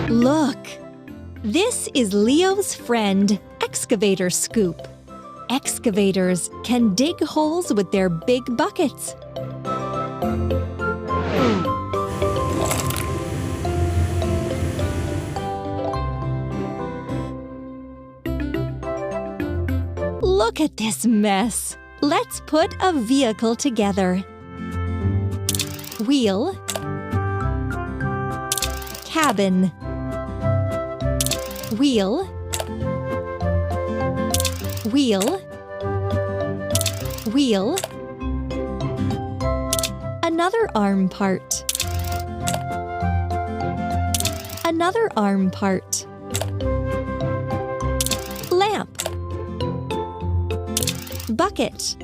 Look! This is Leo's friend, Excavator Scoop. Excavators can dig holes with their big buckets. Look at this mess. Let's put a vehicle together. Wheel, cabin, wheel, wheel, wheel, another arm part, another arm part, lamp, bucket.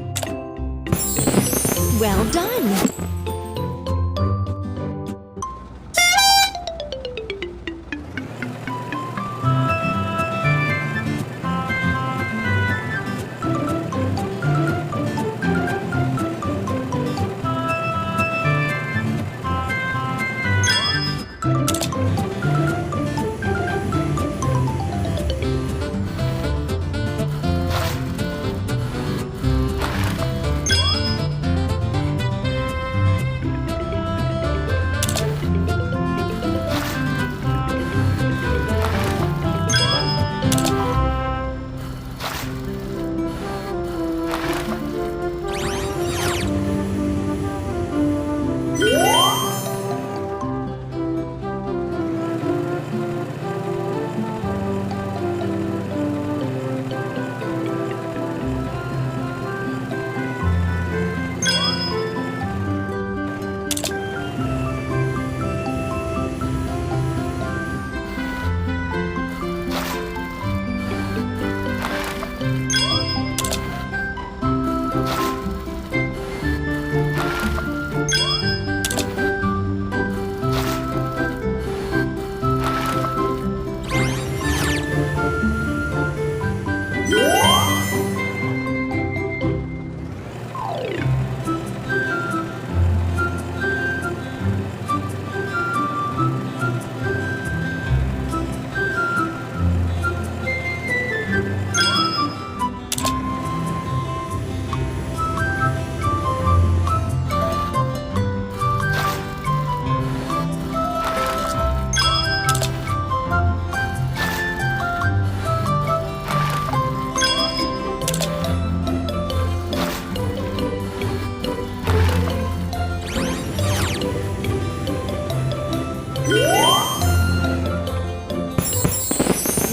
Well done!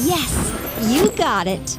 Yes, you got it.